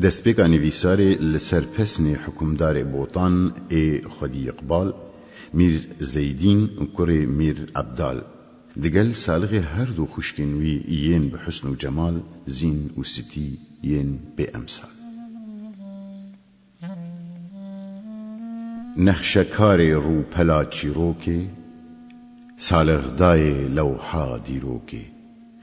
دەستپێکا نویسارێ لەسەر پەسنێ حکومدارێ بۆتان ئێ خودی ئیقبال میر زەیدین کوڕێ میر عەبدال دەگەل ساڵغێ هەردوو خوشکێنوی یێن بە حوسن و جەمال زین و ستی یێن بێ ئەمسال نەخشەکارێ ڕووپەلا چیرۆکێ سالغدایێ لەوحا دیرۆکێ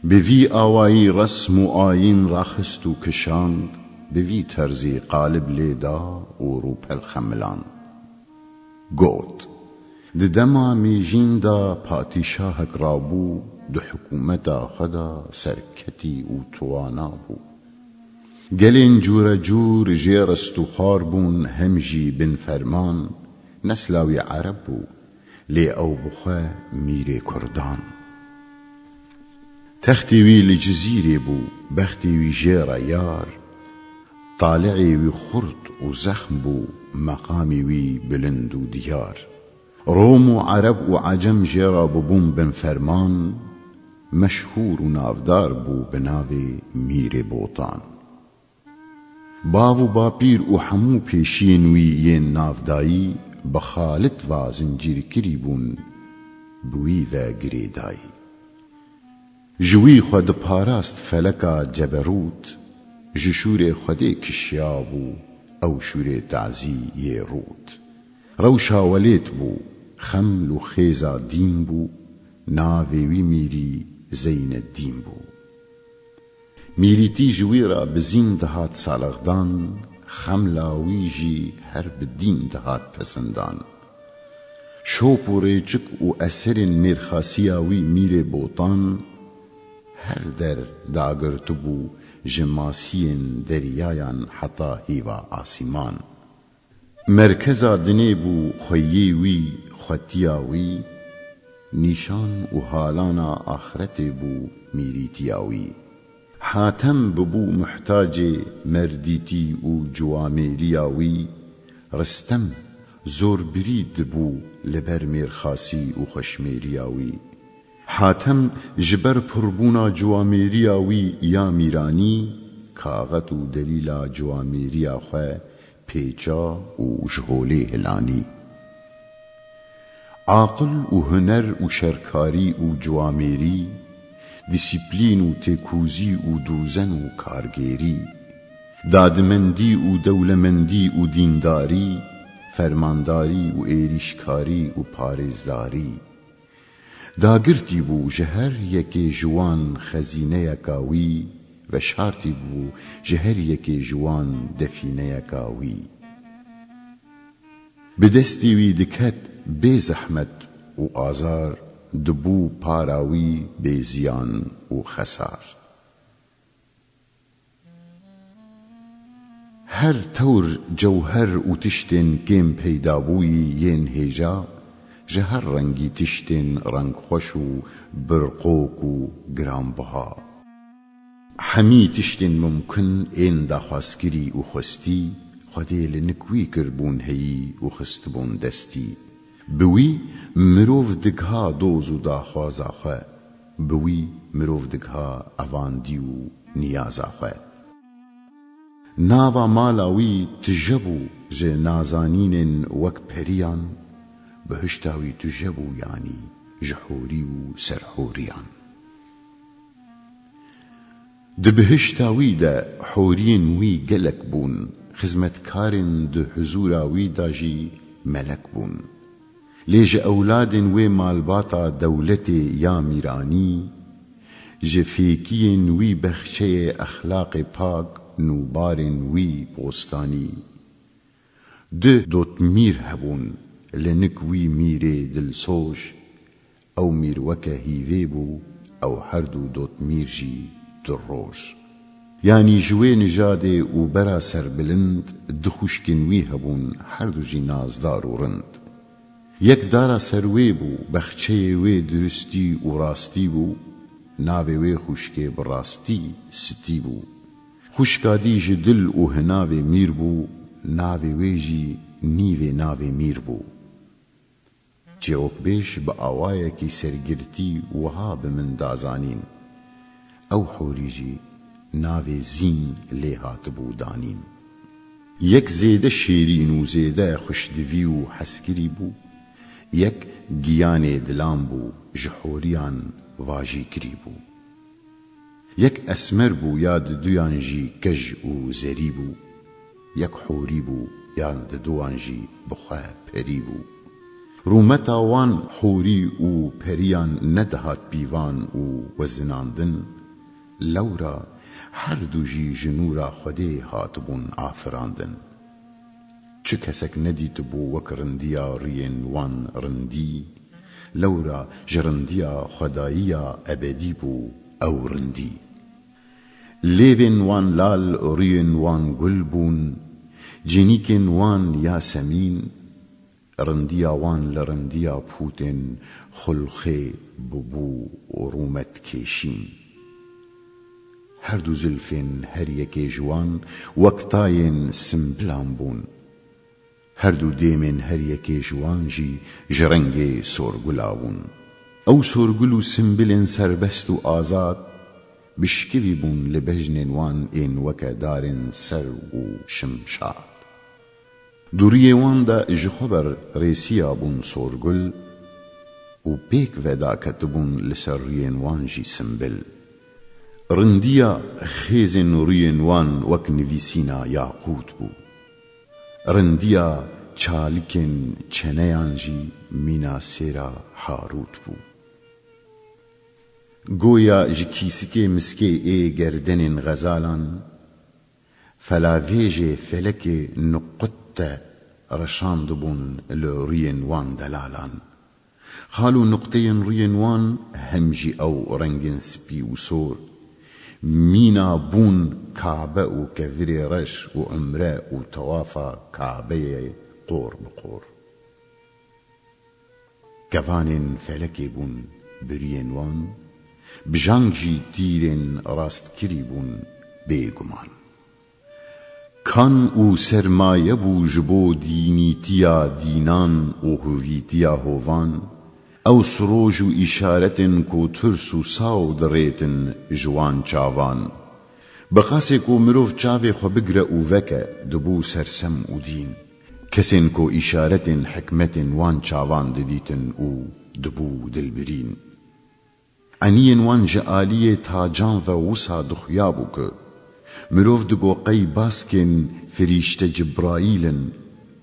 بڤی ئاوایی ڕەسم و ئاین ڕاخست و کشاند بڤی تەرزی قالب لێدا و ڕووپەل خەملاند گوت ددەما مێژیندا پاتیشاهەک ڕابوو دو حکومەتا خەدا سەرکەتی و توانا بوو گەلێن جوورە جوور ژێڕست و خوار بوون هەمژی بن فەرمان نەسلاوی عەرەب بوو لێ ئەو بخوا میرێ کوردان تەختی وی لە جزیرێ بوو بەختی وی ژێرە یار طالعی وی خورد و زەخم بوو مەقامی وی بلند و دیار ڕۆم و عەرەب و عەجەم ژێرە ببوون بن فەرمان مەشهور و ناودار بوو بە ناوێ میرێ بۆتان باو و باپیر و هەموو پێشین وی یێن ناودایی بە خالت وا زنجیرکری بوون بوی و گرێدایی ژوی خود پاراست فەلەکا جەبەروت ji şûrê xwedê kişiya bû ew şûrê tezî yê rût rewşa welêt bû xeml û xêza dîn bû navê wî mîrî Zeyneddîn bû mîrîtî ji wî re bi zîn dihat salexdan xemla wî jî her bi dîn dihat pesindan şop û rêçik û eserên mêrxasiya wî mîrê botan her der dagirtibû ji masiyên deryayan heta hêva asîman merkeza dinê bû xweyê wî xwetiya wî nîşan û halana axiretê bû mîrîtiya wî hatem bibû muhtacê merdîtî û ciwamêriya wî ristem zorbirî dibû li ber mêrxasî û xweşmêriya wî حاتم جبر پربونا جوامێریya wî ya mîranî kaxet û delîla ciwamêriya xwe pêça û ji holê hilanî aqil û huner û şerkarî û ciwamêrî dîsîplîn û têkûzî û dûzen û kargêrî dadimendî û dewlemendî û dîndarî fermandarî û êrîşkarî û parêzdarî داگرتی بوو ji her yekê ji wan xezîneyeka wî ve şartî bû ji her yekê ji wan defîneyeka wî bi destî wî diket bê zehmet û azar dibû para wî bê ziyan û xesar her tewr cewher û tiştên kêm peyda bûyî yên hêja ji her rengî tiştên rengxweş û birqok û giranbiha hemî tiştên mumkin ên daxwazkirî û xwestî xwedê li nik wî kirbûn heyî û xistibûn destî bi wî mirov digiha doz û daxwaza xwe bi wî mirov digiha evandî û niyaza xwe nava mala wî tije bû ji nazanînên wek periyan بهشتا وی تuje bû yanî ji horî û serhorîyan di bihişta wî de horiyên wî gelek bûn xizmetkarên di huzûra wî da jî melek bûn lê ji ewladên wê malbata dewletê ya mîranî ji fêkiyên wî bexçeyê exlaqê pak nûbarên wî postanî di dotmîr hebûn لنک وی میرê dilsoş ew mîr weke hîvê bû ew her du dot mîr jî dirroj yanî ji wê nijadê û bera serbilind du xuşkên wî hebûn her du jî nazdar û rind yek dara ser wê bû bexçeyê wê duristî û rastî bû navê wê xuşkê bi rastî stî bû xuşka dî ji dil û hinavê mîr bû navê wê jî nîvê navê mîr bû çîrokbêj bi awayekî sergirtî wiha bi min dazanîn ew horî jî ناوی زین لێ هاتبوو دانین. یەک زێدە شێرین و زێدە خوشدوی و حەسگری بوو، یەک گیانێ دلان بوو ji حۆریان واژی کری بوو. یەک ئەسمەر بوو یاد دویان ژی گەژ و زەری بوو، یەک حۆری بوو یاد دوان ژی بخوا پەری بوو. ڕوومەتا وان حۆری و پەریان نەدەهات بیوان و وەزناندن، لەورا هەردوو ژی ji نوورا خودێ هاتبوون ئافراندن. چ کەسێک نەدیتبوو وەک ڕندیە ڕیên وان ڕندی، لەورا ji ڕندیە خوداییە ئەبەدی بوو ئەو ڕندی. لێوên وان لال ڕوویên وان گول بوون، جێنیکên وان یاسەمین، ڕندیە وان لە ڕندیە پووتên خوڵخێ ببوو ڕوومەت کێشین. هەردوو زولفên هەر یەکێ جوان وەک تایên سمبلان بوون، هەردوو دێمên هەر یەکێ جوان ژی ji ڕەنگێ سۆرگولا بوون. ئەو سۆرگول و سمبلên سەربەست و ئازاد بشکوی بوون لە بەژنên وان ئێن وەکە دارên سەر و شمشاد. دووریێ واندا ji xwe ber rêsiya bûn sôrgul û pêk veda ketibûn li ser rûyên wan jî simbil. ڕندیە خێزên rûyên wan wek nivîsîna yaqût bû، ڕندیە çalîkên çeneyan jî mîna sêra harût bû. Goya ji kîsikê miskê ê gerdenên xezalan، felavêjê felekê nuqut te reşandibûn li rûyên wan delalan. xal û nuqteyên rûyên wan hem jî ew rengên spî û sor، mîna bûn Kabe û kevirê reş û umre û tewafa Kabeyê qor bi qor. Kevanên felekê bûn biriyên wan، bijang jî tîrên rastkirî bûn bêguman. kan û sermaye bû ji bo dînîtiya dînan û huvîtiya hovan، ew siroj û îşaretên ku tirs û saw dirêtin ji wan çavan. Bi qasê ku mirov çavê xwe bigire û veke dibû sersem û dîn، kesên ku îşaretên hikmetên wan çavan didîtin û dibû dilbirîn. eniyên wan ji aliyê tacan ve wisa dixuya bû ku mirov digoqey baskên firîşte Cibraîlin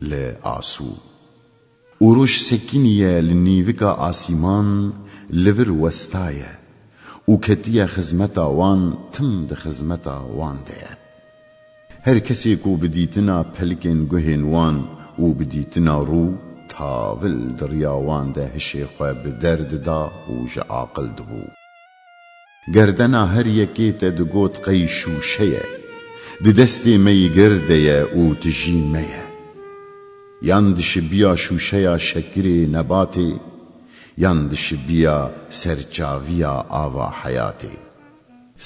li asû. û roj sekîniye li nîvika asîman li vir westaye û ketiye xizmeta wan tim di xizmeta wan de ye. her kesê ku bi dîtina pelikên guhên wan û bi dîtina rû tavil di riya wan de hişê xwe bi derdida û ji aqil dibû. gerdena her yekê te digot qey şûşe ye، di destê me yî girde ye û dijî me ye. yan dişibiya şûşeya şekirê nebatê، yan dişibiya serçaviya ava hayatê.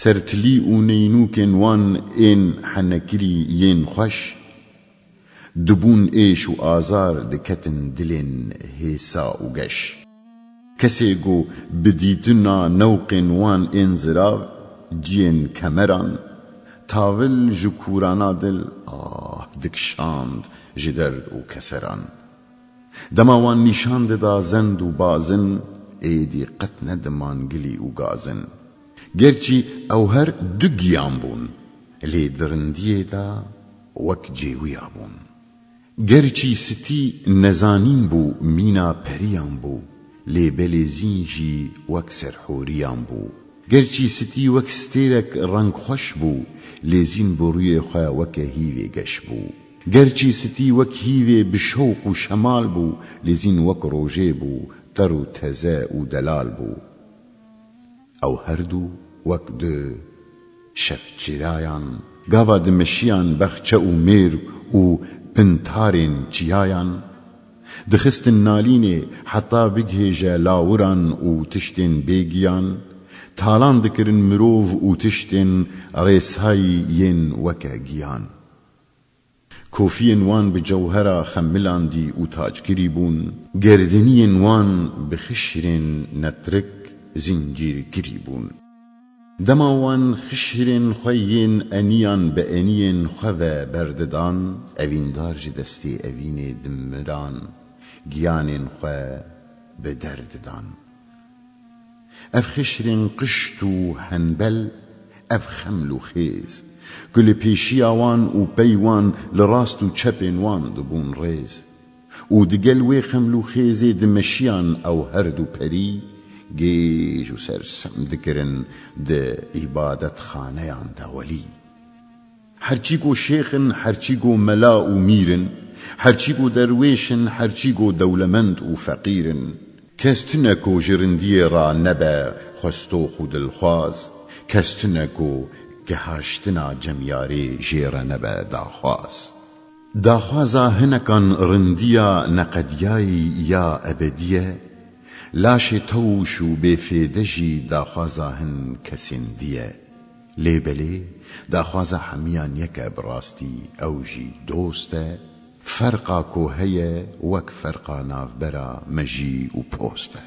sertilî û neynûkên wan ên henekirî yên xweş، dibûn êş û azar diketin dilên hêsa û geş. kesê ku bi dîtina newqên wan ên zirav ciyên kemeran، tavil ji kûrana dil dikşand ji derd û keseran. dema wan nîşan dida zend û bazin، êdî qet nediman gilî û gazin. gerçî ew her du giyan bûn، lê di rindiyê de wek cêwiya bûn. gerçî sitî nezanîn bû mîna periyan bû، lê belê zîn jî wek serhoriyan bû. gerçî sitî wek stêrek rengxweş bû، lê zîn bi rûyê xwe weke hîvê geş bû. gerçî sitî wek hîvê bi şewq û şemal bû، lê zîn wek rojê bû ter û teze û delal bû. ew herdû wek du şevçirayan، gava dimeşiyan bexçe û mêr û pintarên çiyayan. dixistin nalînê heta bigihêje lawiran û tiştên bêgiyan، talan dikirin mirov û tiştên rêshayî yên weke giyan. kofiyên wan bi cewhera xemilandî û tacgirî bûn، gerdeniyên wan bi xişrên netrik zincîrgirî bûn. دماوان خشرین خوین انیان به انین خواه برددان اویندار جی دستی اوین دمران گیانین خواه به درددان اف خشرین قشت و هنبل اف خمل و خیز گل پیشی آوان و پیوان لراست و چپین وان دبون ریز و دگل وی خمل و خیزی دمشیان او هرد و پری گیج و سرسم دکرن ده عبادت خانه آن دولی هرچی گو شیخن هرچی گو ملا و میرن هرچی گو درویشن هرچی گو دولمند و فقیرن کستنکو جرندی را نبه خستو خود الخواز کستنکو گهاشتنا جمیاری جیر نبه داخواز داخوازا هنکان رندیا نقدیایی یا ابدیه لاش توش و بفیدجی داخوازا هن کسندیه لیبلی داخوازا حمیان یک براستی اوجی دوسته فرقا کو هیه وک فرقا نافبرا مجی و پوسته